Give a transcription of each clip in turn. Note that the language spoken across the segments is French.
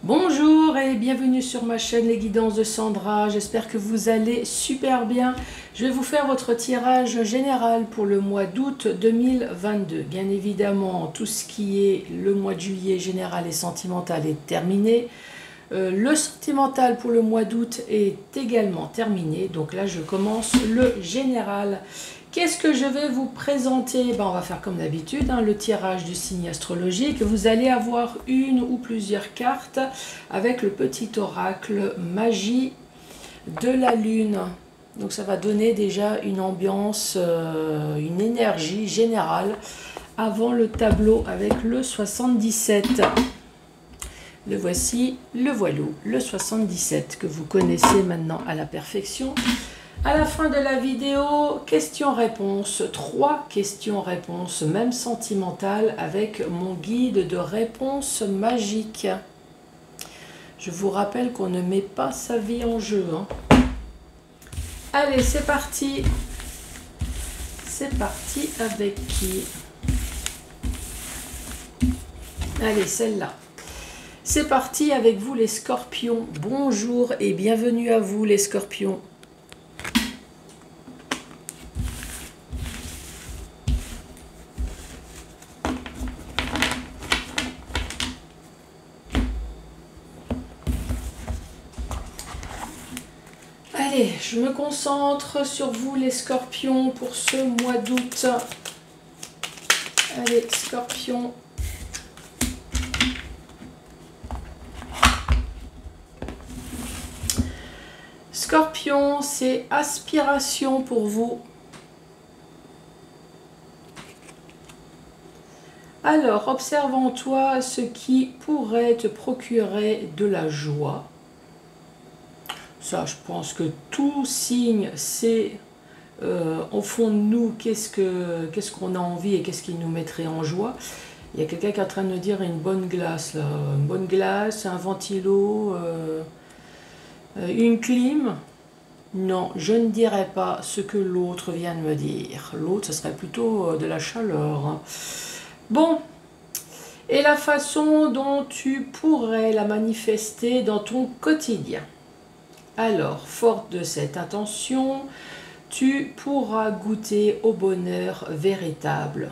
Bonjour et bienvenue sur ma chaîne Les Guidances de Sandra, j'espère que vous allez super bien. Je vais vous faire votre tirage général pour le mois d'août 2022. Bien évidemment, tout ce qui est le mois de juillet général et sentimental est terminé. Le sentimental pour le mois d'août est également terminé, donc là je commence le général. Qu'est-ce que je vais vous présenter? On va faire comme d'habitude, le tirage du signe astrologique. Vous allez avoir une ou plusieurs cartes avec le petit oracle magie de la lune. Donc ça va donner déjà une ambiance, une énergie générale avant le tableau avec le 77. Le voici, le voilou, le 77 que vous connaissez maintenant à la perfection. À la fin de la vidéo, questions-réponses, 3 questions-réponses, même sentimentales, avec mon guide de réponses magiques. Je vous rappelle qu'on ne met pas sa vie en jeu. Allez, c'est parti. C'est parti avec qui? Allez, celle-là. C'est parti avec vous les scorpions. Bonjour et bienvenue à vous les scorpions. Allez, je me concentre sur vous les scorpions pour ce mois d'août. Allez, scorpions. Scorpion, c'est aspiration pour vous. Alors, observe en toi ce qui pourrait te procurer de la joie. Ça, je pense que tout signe, c'est au fond de nous, qu'est-ce qu'on a envie et qu'est-ce qui nous mettrait en joie. Il y a quelqu'un qui est en train de me dire une bonne glace, là. Une bonne glace, un ventilo, une clim. Non, je ne dirais pas ce que l'autre vient de me dire. L'autre, ce serait plutôt de la chaleur. Bon, et la façon dont tu pourrais la manifester dans ton quotidien. Alors, forte de cette intention, tu pourras goûter au bonheur véritable.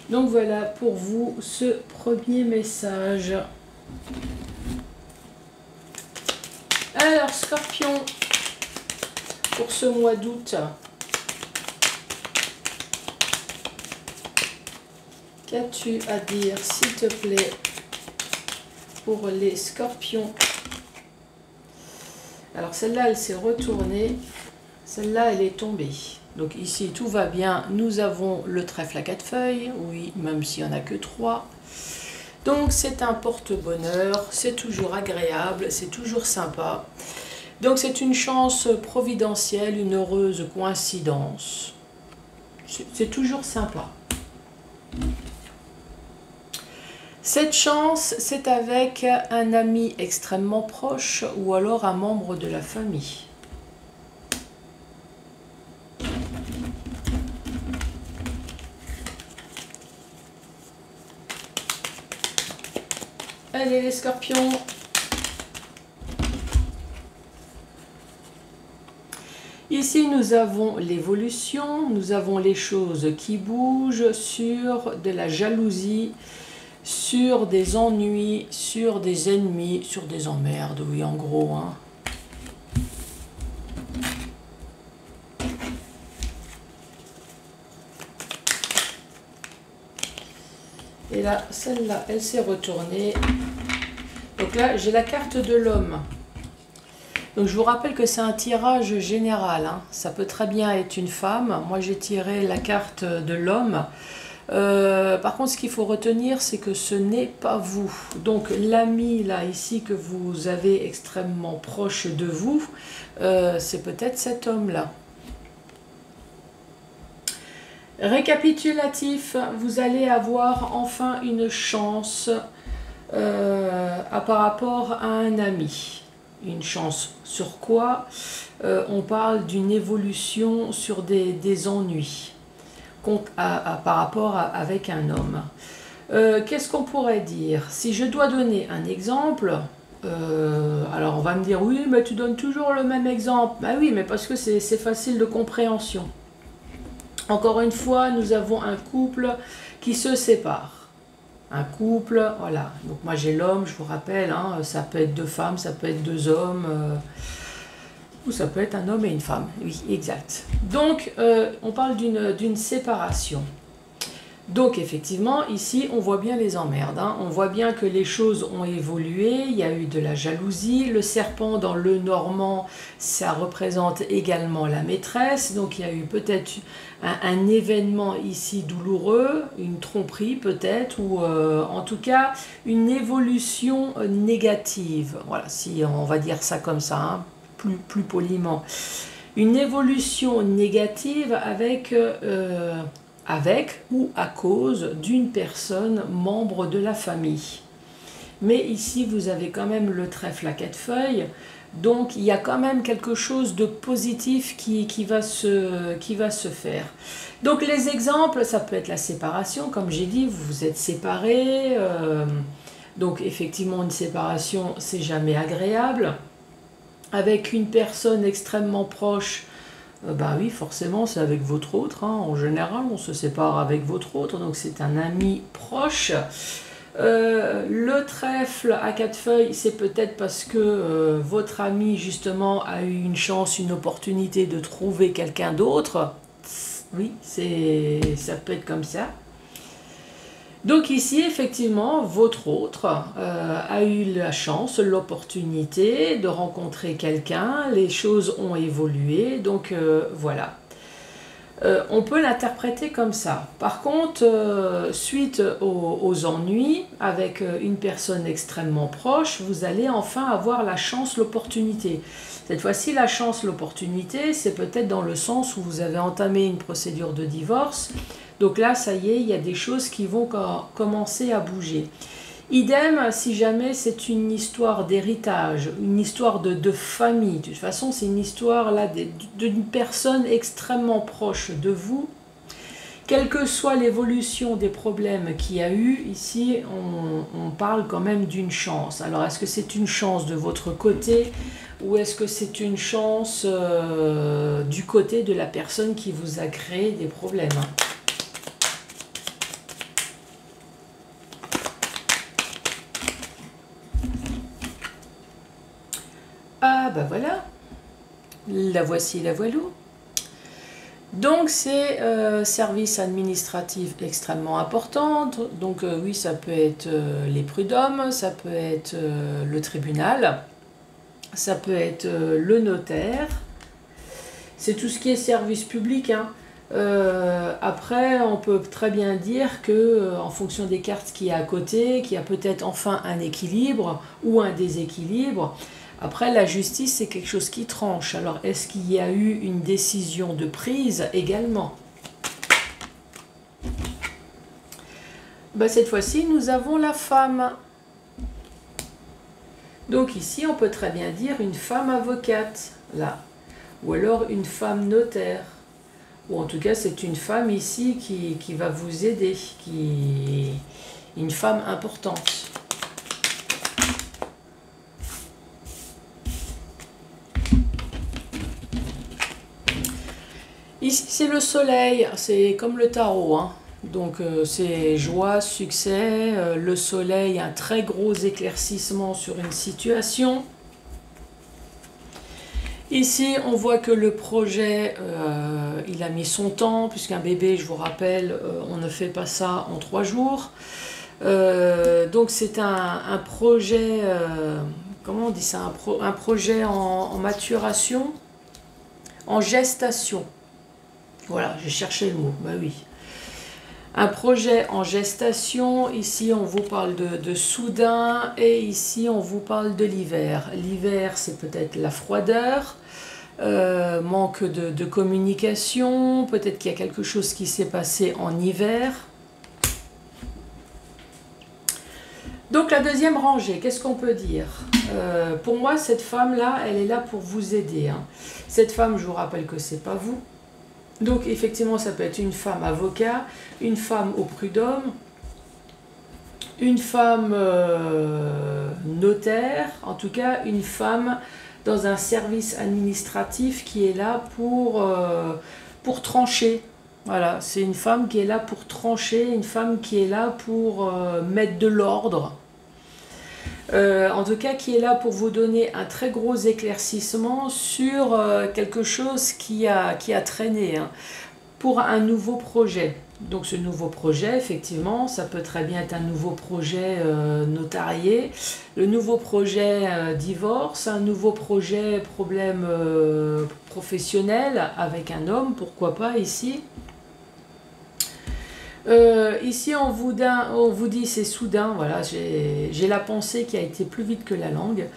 Donc voilà pour vous ce premier message. Alors, Scorpion, pour ce mois d'août, qu'as-tu à dire, s'il te plaît, pour les scorpions? Alors celle-là, elle s'est retournée. Celle-là, elle est tombée. Donc ici, tout va bien. Nous avons le trèfle à 4 feuilles. Oui, même s'il n'y en a que 3. Donc c'est un porte-bonheur. C'est toujours agréable. C'est toujours sympa. Donc c'est une chance providentielle, une heureuse coïncidence. C'est toujours sympa. Cette chance, c'est avec un ami extrêmement proche ou alors un membre de la famille. Allez les scorpions. Ici, nous avons l'évolution, nous avons les choses qui bougent sur de la jalousie, sur des ennuis, sur des ennemis, sur des emmerdes, oui, en gros. Et là, celle-là, elle s'est retournée. Donc là, j'ai la carte de l'homme. Donc je vous rappelle que c'est un tirage général. Ça peut très bien être une femme. Moi, j'ai tiré la carte de l'homme. Par contre, ce qu'il faut retenir, c'est que ce n'est pas vous. Donc l'ami là ici que vous avez extrêmement proche de vous, c'est peut-être cet homme-là. Récapitulatif, vous allez avoir enfin une chance par rapport à un ami. Une chance sur quoi? On parle d'une évolution sur des ennuis. Par rapport avec un homme. Qu'est-ce qu'on pourrait dire? Si je dois donner un exemple, alors on va me dire, oui, mais tu donnes toujours le même exemple. Bah oui, mais parce que c'est facile de compréhension. Encore une fois, nous avons un couple qui se sépare. Un couple, voilà. Donc moi j'ai l'homme, je vous rappelle, hein, ça peut être deux femmes, ça peut être deux hommes, ou ça peut être un homme et une femme. Oui, exact. Donc on parle d'une séparation. Donc effectivement, ici, on voit bien les emmerdes. Hein. On voit bien que les choses ont évolué, il y a eu de la jalousie. Le serpent dans le normand, ça représente également la maîtresse. Donc il y a eu peut-être un événement ici douloureux, une tromperie peut-être, ou en tout cas une évolution négative. Voilà, si on va dire ça comme ça, hein, plus poliment. Une évolution négative avec ou à cause d'une personne membre de la famille. Mais ici, vous avez quand même le trèfle à 4 feuilles, donc il y a quand même quelque chose de positif qui va se faire. Donc les exemples, ça peut être la séparation, comme j'ai dit, vous vous êtes séparés, donc effectivement une séparation, c'est jamais agréable. Avec une personne extrêmement proche, bah oui, forcément, c'est avec votre autre. Hein. En général, on se sépare avec votre autre, donc c'est un ami proche. Le trèfle à 4 feuilles, c'est peut-être parce que votre ami, justement, a eu une chance, une opportunité de trouver quelqu'un d'autre. Oui, ça peut être comme ça. Donc ici, effectivement, votre autre a eu la chance, l'opportunité de rencontrer quelqu'un, les choses ont évolué, donc voilà. On peut l'interpréter comme ça. Par contre, suite aux ennuis, avec une personne extrêmement proche, vous allez enfin avoir la chance, l'opportunité. Cette fois-ci, la chance, l'opportunité, c'est peut-être dans le sens où vous avez entamé une procédure de divorce. Donc là, ça y est, il y a des choses qui vont commencer à bouger. Idem, si jamais c'est une histoire d'héritage, une histoire de famille. De toute façon, c'est une histoire là d'une personne extrêmement proche de vous. Quelle que soit l'évolution des problèmes qu'il y a eu, ici, on parle quand même d'une chance. Alors, est-ce que c'est une chance de votre côté ou est-ce que c'est une chance du côté de la personne qui vous a créé des problèmes, hein? Ah bah voilà, la voici la voilou. Donc c'est service administratif extrêmement important, donc oui ça peut être les prud'hommes, ça peut être le tribunal, ça peut être le notaire, c'est tout ce qui est service public, hein. Après on peut très bien dire que en fonction des cartes qu'il y a à côté, qu'il y a peut-être enfin un équilibre ou un déséquilibre. Après, la justice, c'est quelque chose qui tranche. Alors, est-ce qu'il y a eu une décision de prise également? Ben, cette fois-ci, nous avons la femme. Donc ici, on peut très bien dire une femme avocate, là. Ou alors une femme notaire. Ou en tout cas, c'est une femme ici qui va vous aider. Une femme importante. Ici, c'est le soleil, c'est comme le tarot, hein. Donc c'est joie, succès, le soleil, un très gros éclaircissement sur une situation. Ici, on voit que le projet, il a mis son temps, puisqu'un bébé, je vous rappelle, on ne fait pas ça en 3 jours. Donc c'est un projet, comment on dit ça, un projet en maturation, en gestation. Voilà, j'ai cherché le mot, bah oui. Un projet en gestation, ici on vous parle de soudain et ici on vous parle de l'hiver. L'hiver c'est peut-être la froideur, manque de communication, peut-être qu'il y a quelque chose qui s'est passé en hiver. Donc la deuxième rangée, qu'est-ce qu'on peut dire? Pour moi cette femme-là, elle est là pour vous aider, hein. Cette femme, je vous rappelle que c'est pas vous. Donc effectivement, ça peut être une femme avocat, une femme au prud'homme, une femme notaire, en tout cas une femme dans un service administratif qui est là pour trancher. Voilà, c'est une femme qui est là pour trancher, une femme qui est là pour mettre de l'ordre. En tout cas, qui est là pour vous donner un très gros éclaircissement sur quelque chose qui a traîné, hein, pour un nouveau projet. Donc ce nouveau projet, effectivement, ça peut très bien être un nouveau projet notarié, le nouveau projet divorce, un nouveau projet problème professionnel avec un homme, pourquoi pas ici. Ici on vous dit c'est soudain, voilà, j'ai la pensée qui a été plus vite que la langue.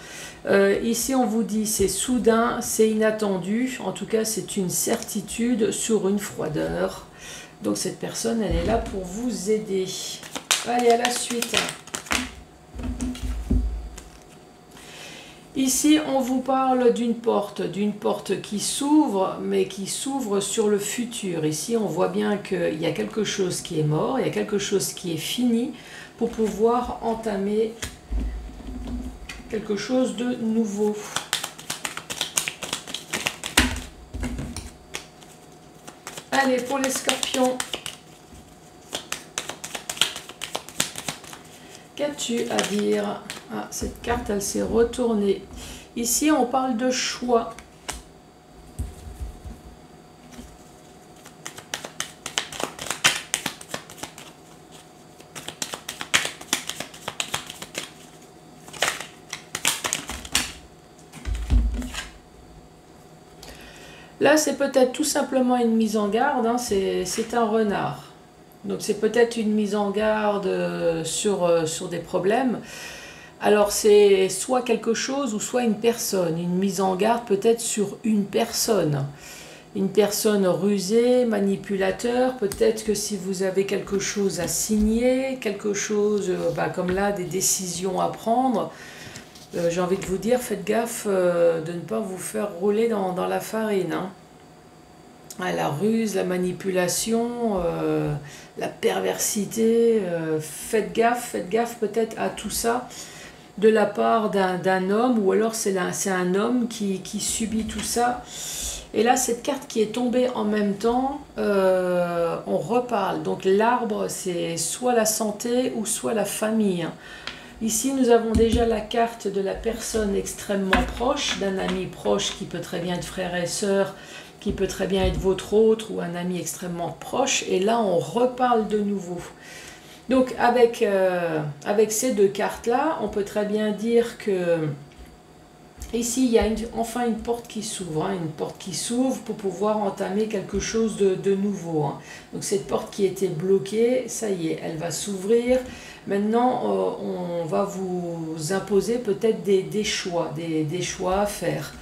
Ici on vous dit c'est soudain, c'est inattendu, en tout cas c'est une certitude sur une froideur. Donc cette personne, elle est là pour vous aider. Allez, à la suite. Ici, on vous parle d'une porte qui s'ouvre, mais qui s'ouvre sur le futur. Ici, on voit bien qu'il y a quelque chose qui est mort, il y a quelque chose qui est fini pour pouvoir entamer quelque chose de nouveau. Allez, pour les scorpions, qu'as-tu à dire? Ah, cette carte, elle s'est retournée. Ici, on parle de choix. Là, c'est peut-être tout simplement une mise en garde, hein, c'est un renard. Donc c'est peut-être une mise en garde sur des problèmes. Alors c'est soit quelque chose ou soit une personne. Une mise en garde peut-être sur une personne. Une personne rusée, manipulateur. Peut-être que si vous avez quelque chose à signer, quelque chose, comme là, des décisions à prendre, j'ai envie de vous dire, faites gaffe de ne pas vous faire rouler dans la farine, hein. La ruse, la manipulation, la perversité, faites gaffe peut-être à tout ça de la part d'un homme, ou alors c'est un homme qui subit tout ça. Et là, cette carte qui est tombée en même temps, on reparle. Donc l'arbre, c'est soit la santé ou soit la famille, hein. Ici, nous avons déjà la carte de la personne extrêmement proche, d'un ami proche qui peut très bien être frère et sœur, qui peut très bien être votre autre ou un ami extrêmement proche. Et là, on reparle de nouveau. Donc, avec ces deux cartes-là, on peut très bien dire que ici, il y a enfin une porte qui s'ouvre, hein, une porte qui s'ouvre pour pouvoir entamer quelque chose de nouveau, hein. Donc, cette porte qui était bloquée, ça y est, elle va s'ouvrir. Maintenant, on va vous imposer peut-être des choix, des choix à faire.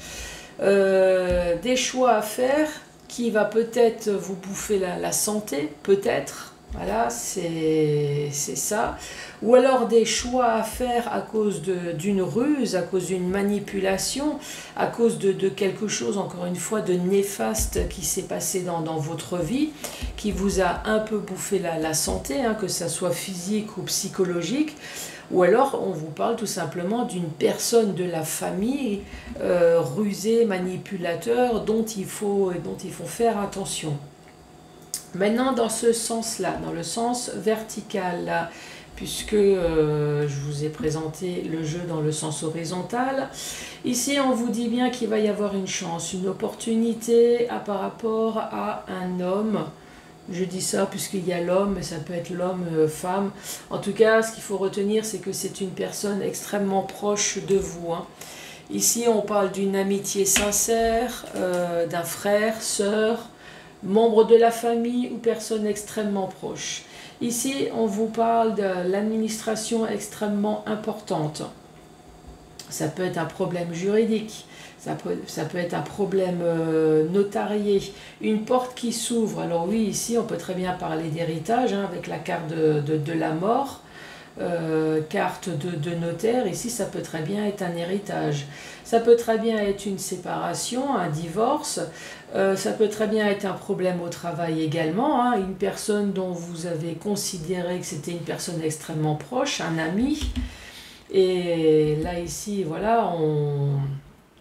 Des choix à faire qui va peut-être vous bouffer la santé, peut-être. Voilà, c'est ça. Ou alors des choix à faire à cause d'une ruse, à cause d'une manipulation, à cause de quelque chose, encore une fois, de néfaste qui s'est passé dans votre vie, qui vous a un peu bouffé la santé, hein, que ça soit physique ou psychologique. Ou alors, on vous parle tout simplement d'une personne de la famille rusée, manipulateur, dont il faut faire attention. Maintenant, dans ce sens-là, dans le sens vertical, là, puisque je vous ai présenté le jeu dans le sens horizontal, ici, on vous dit bien qu'il va y avoir une chance, une opportunité par rapport à un homme. Je dis ça puisqu'il y a l'homme, mais ça peut être l'homme, femme. En tout cas, ce qu'il faut retenir, c'est que c'est une personne extrêmement proche de vous, hein. Ici, on parle d'une amitié sincère, d'un frère, sœur, membre de la famille ou personne extrêmement proche. Ici, on vous parle de l'administration extrêmement importante. Ça peut être un problème juridique. Ça peut être un problème notarié, une porte qui s'ouvre. Alors oui, ici, on peut très bien parler d'héritage, hein, avec la carte de la mort. carte de notaire. Ici, ça peut très bien être un héritage. Ça peut très bien être une séparation, un divorce. Ça peut très bien être un problème au travail également, hein. Une personne dont vous avez considéré que c'était une personne extrêmement proche, un ami. Et là, ici, voilà,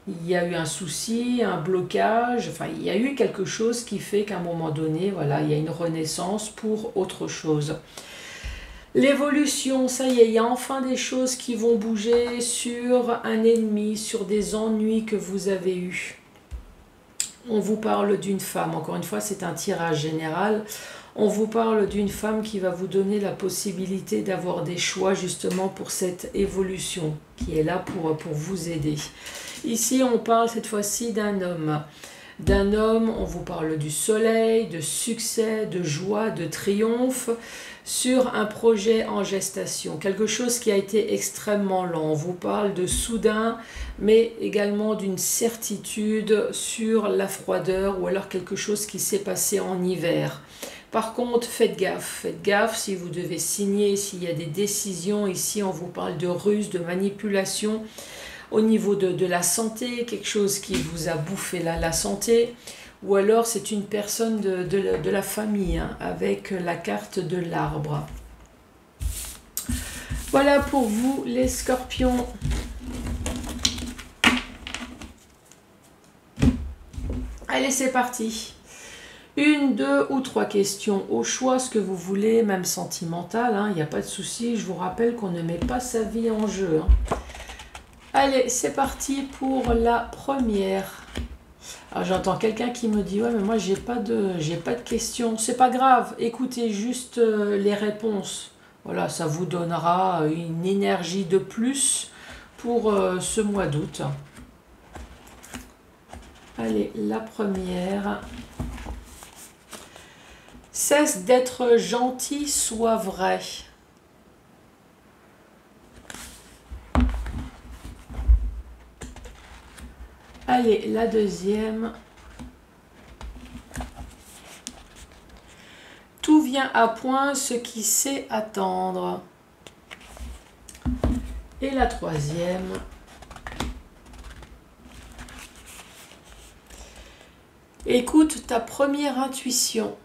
il y a eu un souci, un blocage, enfin, il y a eu quelque chose qui fait qu'à un moment donné, voilà, il y a une renaissance pour autre chose. L'évolution, ça y est, il y a enfin des choses qui vont bouger sur un ennemi, sur des ennuis que vous avez eus. On vous parle d'une femme, encore une fois, c'est un tirage général. On vous parle d'une femme qui va vous donner la possibilité d'avoir des choix justement pour cette évolution, qui est là pour vous aider. Ici, on parle cette fois-ci d'un homme. D'un homme, on vous parle du soleil, de succès, de joie, de triomphe, sur un projet en gestation, quelque chose qui a été extrêmement lent. On vous parle de soudain, mais également d'une certitude sur la froideur ou alors quelque chose qui s'est passé en hiver. Par contre, faites gaffe si vous devez signer, s'il y a des décisions. Ici, on vous parle de ruse, de manipulation au niveau de la santé, quelque chose qui vous a bouffé la santé. Ou alors c'est une personne de la famille, hein, avec la carte de l'arbre. Voilà pour vous les scorpions. Allez, c'est parti. Une, deux ou trois questions au choix, ce que vous voulez, même sentimental, hein, il n'y a pas de souci. Je vous rappelle qu'on ne met pas sa vie en jeu, hein. Allez, c'est parti pour la première. Alors j'entends quelqu'un qui me dit « Ouais, mais moi j'ai pas de questions. » C'est pas grave, écoutez juste les réponses. Voilà, ça vous donnera une énergie de plus pour ce mois d'août. Allez, la première. Cesse d'être gentil, sois vrai. Allez, la deuxième. Tout vient à point ce qui sait attendre. Et la troisième. Écoute ta première intuition.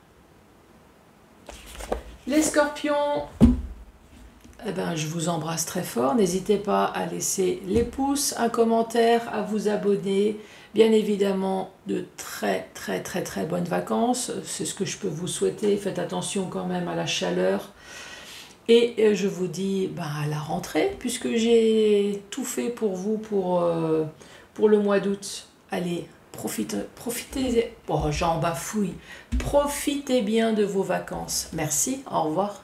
Les scorpions, eh ben, je vous embrasse très fort. N'hésitez pas à laisser les pouces, un commentaire, à vous abonner. Bien évidemment, de très bonnes vacances. C'est ce que je peux vous souhaiter. Faites attention quand même à la chaleur. Et je vous dis à la rentrée, puisque j'ai tout fait pour vous pour le mois d'août. Allez, profitez, oh, j'en bafouille. Profitez bien de vos vacances. Merci, au revoir.